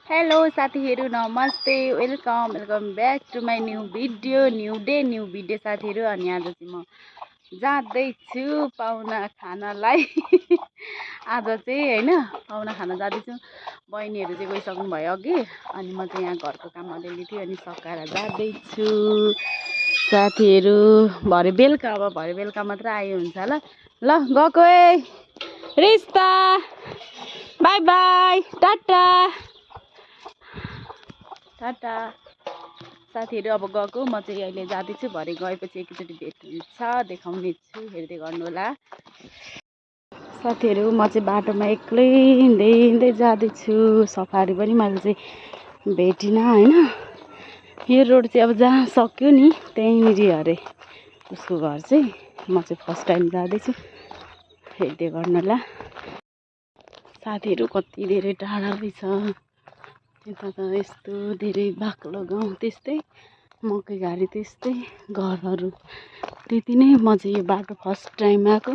Hello साथीहरु नमस्ते welcome back to my new video साथीहरु। अनि आज चाहिँ म जाँदैछु पाहुना खानालाई आज चाहिँ हैन पाहुना खाना जाँदैछु। बहिनीहरु चाहिँ गइसक्नु भयो अघि अनि म चाहिँ यहाँ घरको काम अलिअलि थियो अनि सकाएर जाँदैछु साथीहरु। भरे बेलुका मात्र आयो हुन्छ ल गएको है रिस्ता बाई बाई टाटा टाटा साथीहरु। अब गएको म चाहिँ अहिले जाँदैछु। भरे गएपछि एकैचोटि भेट हुन्छ देखाउने छु हेर्दै गर्नु होला साथीहरु। म चाहिँ बाटोमा एक्लै हिँड्दै जाँदैछु। सफारी पनि मैले चाहिँ भेटिनँ हैन। यो रोड चाहिँ अब जहाँ सक्यो नि त्यहीँनिर अरे उसको घर चाहिँ। म चाहिँ फर्स्ट टाइम जाँदैछु हेर्दै गर्नु होला साथीहरु। कति धेरै टाढा रहेछ यता त यस्तो धेरै बाक्लो गाउँ त्यस्तै मकै घारी त्यस्तै घरहरू त्यति नै। म चाहिँ यो बाटो फर्स्ट टाइम आएको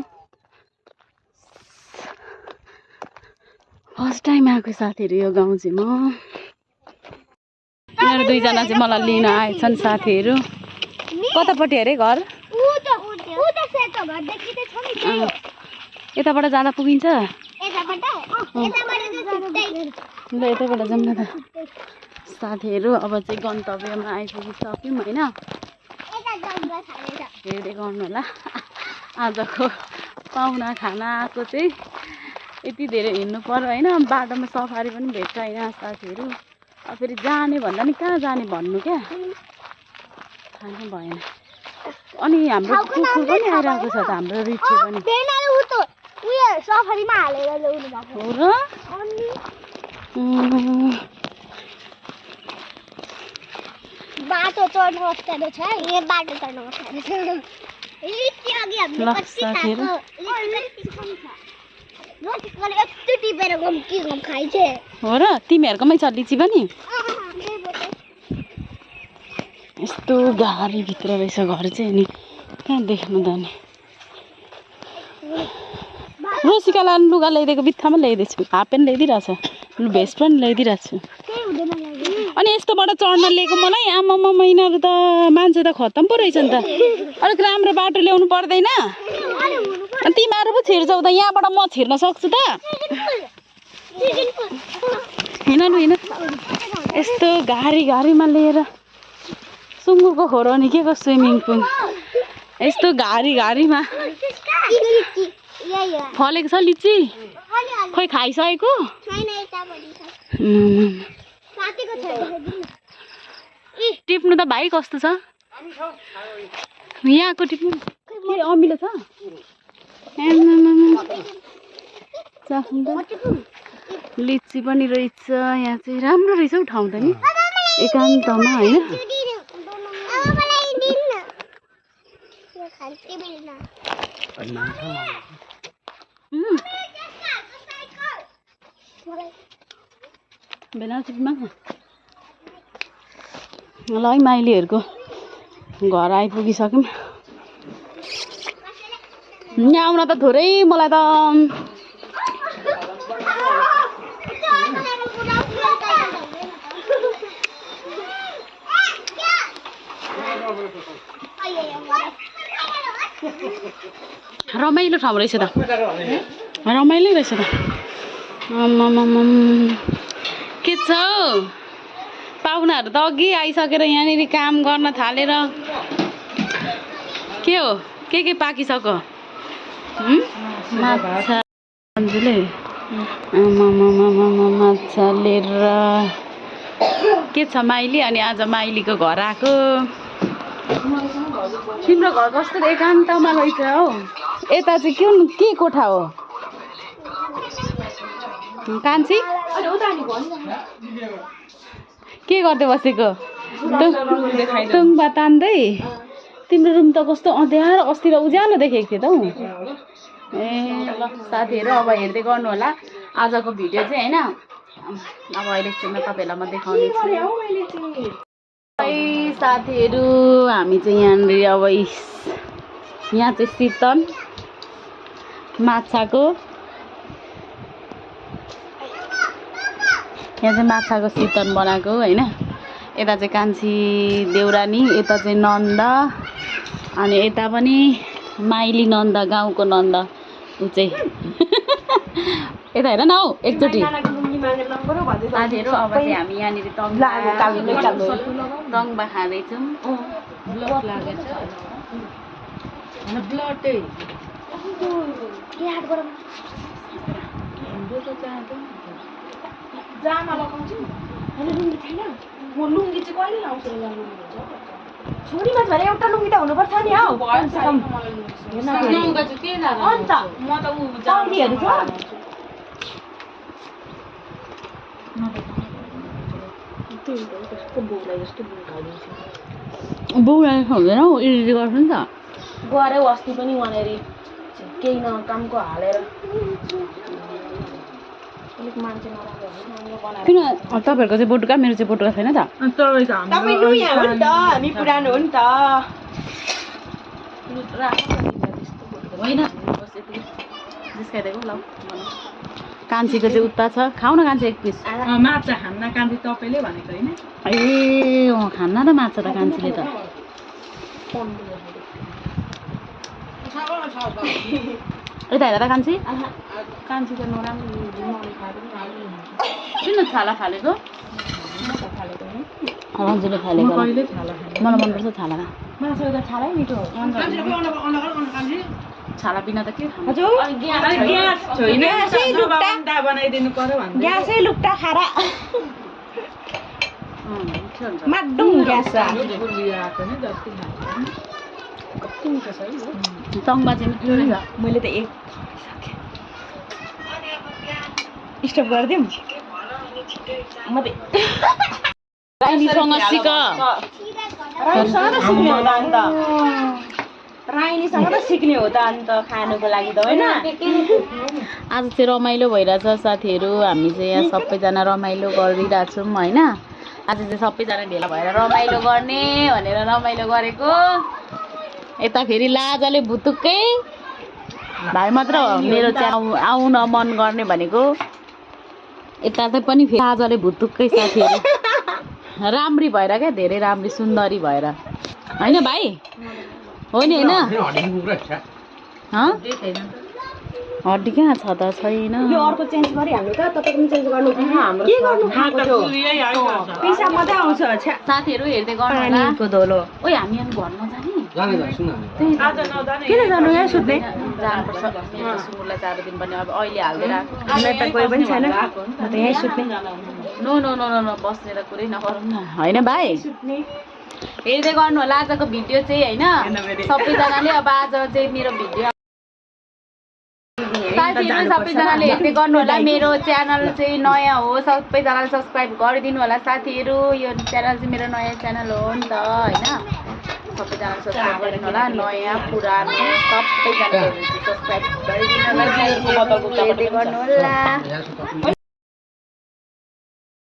साथीहरु। यो गाउँ चाहिँ म यिनीहरू दुईजना चाहिँ मलाई लिन आएछन् साथीहरु। कतापट्टि अरे घर यताबाट जाँदा पुगिन्छ ल यतैबाट जाऊँ न त साथीहरु। अब चाहिँ गन्तव्यमा आइपुगिसक्यौँ हैन। हेर्दै गर्नु होला आजको पाहुना खाना आएको चाहिँ यति धेरै हिँड्नु पर्यो हैन। बाटोमा सफारी पनि भेट्छ हैन साथीहरु। अब फेरि जाने भन्दा नि कहाँ जाने भन्नु क्या थाहा भएन। अनि हाम्रो कुकुर पनि आइरहेको छ त हाम्रो रिठी पनि सफारीमा हालेर ल्याउनु भएको हो र। बाटो चढ्नु अप्ठ्यारो छ यहाँ बाटो चढ्नु अप्ठ्यारो छ। लिट्टी अघि हामीले कति खाएको रोटीले यस्तो टिपेर के खाइछ हो र। तिमीहरुकोमै छ लिची पनि यस्तो गाडी भित्र रहेछ घर चाहिँ नि कहाँ देख्नु त नि। रोसिका लानु लुगा ल्याइदिएको बित्थामा ल्याइदिएछु। हाफ प्यान्ट ल्याइदिरहेछ भेस्ट पनि ल्याइदिरहेको छु। अनि यस्तोबाट चढ्न लिएको मलाई आमामा महिनाहरू त मान्छे त खत्तम पो रहेछ नि त। अलिक राम्रो बाटो ल्याउनु पर्दैन अनि तिमीहरू पो छिर्छौ त यहाँबाट म छिर्न सक्छु त हिँड्नु यस्तो घारीमा लिएर सुँगुरको खोरो नि के को स्विमिङ पुल यस्तो घारीमा फलेको छ लिची खोइ खाइसकेको टिप्नु त भाइ कस्तो छ यहाँको टिप्नु के अमिलो छ लिची पनि रहेछ यहाँ चाहिँ राम्रो रहेछ हौ ठाउँ त नि एकान्तमा हैन। ल है माइलीहरूको घर आइपुगिसक्यौँ। यहाँ आउन त थोरै मलाई त रमाइलो ठाउँ रहेछ त रमाइलो रहेछ त। के छ पाहुनाहरू त अघि आइसकेर यहाँनिर काम गर्न थालेर के हो के पाकिसक्यो माछा अन्जुले माछा लिएर के छ माइली। अनि आज माइलीको घर आएको। तिम्रो घर कस्तो एकान्तमा रहेछ हौ। यता चाहिँ के कोठा हो कान्छी के गर्दै बसेको टुङबा तान्दै। तिम्रो रुम त कस्तो अँध्यारो अस्ति र उज्यालो देखेको थियो त हौ। ए ल साथीहरु अब हेर्दै गर्नु होला आजको भिडियो चाहिँ हैन। अब अहिले चाहिँ तपाईहरुलाई म देखाउने छु साथीहरु। हामी चाहिँ यहाँनिर अब यहाँ चाहिँ शीतल माछाको यहाँ चाहिँ माछाको शीतल बनाएको होइन। यता चाहिँ कान्छी देउरानी, यता चाहिँ नन्द, अनि यता पनि माइली नन्द, गाउँको नन्द ऊ चाहिँ यता हेर न हौ एकचोटि साथीहरू। अब चाहिँ हामी यहाँनिर तङ्बा खाँदैछौँ। जामा लगाउँछु अनि लुङ्गी छैन। म लुङ्गी चाहिँ कहिले लाउँछु छोरीमा भने एउटा लुङ्गी त हुनुपर्छ नि हौ। अन्त म त उ जाउनीहरू छ बौरा हुँदैन हौ, इरिटेट गर्छ नि त। गऱ्यो अस्ति पनि वहाँनिर केही न कामको हालेर अलिक मान्छे नराम्रो किन तपाईँहरूको चाहिँ बोटुका, मेरो चाहिँ बोटुका छैन त? तपाईँ नयाँ हो नि त, हामी पुरानो हो नि त। होइन जिस्काइदिएको ल। कान्छीको चाहिँ उता छ, खाऊ न कान्छी एक पिस। माछा खान्न कान्छी तपाईँले भनेको होइन? ए खान्न त माछा त कान्छीले त। यता हेर त कान्छी, कान्छी त नराम्रो किन छाला फालेको? रन्जुले फालेको कहिले छाला खाने? मलाई मनपर्छ छालामा। माछा त छालै मिठो हो। छाला बिना त के खानु? हजुर ग्यास छैन, अन्डा बनाइदिनु पर्यो भन्दै। ग्यासै लुक्टा खारा माडुङ ग्यास छ। आएको नि जति खान्छ कति मिठो छ है। तङ्बा चाहिँ मिठो रहेछ। मैले त एक स्टप गरिदिउँ म त राइनीसँग सिक। राइनीसँग त सिक्ने हो त अन्त। राइनीसँग त सिक्ने हो त अन्त खानुको लागि त होइन। आज चाहिँ रमाइलो भइरहेछ साथीहरू। हामी चाहिँ यहाँ सबैजना रमाइलो गरिरहेछौँ होइन। आज चाहिँ सबैजना भेला भएर रमाइलो गर्ने भनेर रमाइलो गरेको। यता फेरि लाजाले भुतुक्कै भाइ मात्र हो मेरो चाहिँ आउन मन गर्ने भनेको। यता चाहिँ पनि फेरि लाजाले भुतुक्कै साथीहरू। राम्री भएर क्या, धेरै राम्री सुन्दरी भएर होइन भाइ? हो नि होइन? हड्डी कहाँ छ त? छैन। यो अर्को चेन्ज गरिहाल्नु त, तपाईँ पनि चेन्ज गर्नु हाम्रो के गर्नु खाएको थियो पैसा मात्रै आउँछ। साथीहरू हेर्दै गर्नु होला। पानीको धोलो ओइ हामी यहाँ घर नजाने? किन जानु यहाँ सुत्ने? जानुपर्छ। सुँगुरलाई 4 दिन पनि अब अहिले हाल्दै राख। हामीलाई त कोही पनि छैन, म त यहीँ सुत्ने। No no no no no बस्ने त कुरै नगरौँ न होइन भाइ? हेर्दै गर्नु होला आजको भिडियो चाहिँ होइन। सबैजनाले अब आज चाहिँ मेरो भिडियो साथीहरू सबैजनाले हेर्दै गर्नु होला। मेरो च्यानल चाहिँ नयाँ हो, सबैजनाले सब्सक्राइब गरिदिनु होला साथीहरू। यो च्यानल चाहिँ मेरो नयाँ च्यानल हो नि त होइन। सबैजनाले सब्सक्राइब गरिदिनु होला। नयाँ पुरानो सबैजनाले सब्सक्राइब गरिदिनु होला। हेर्दै गर्नु होला।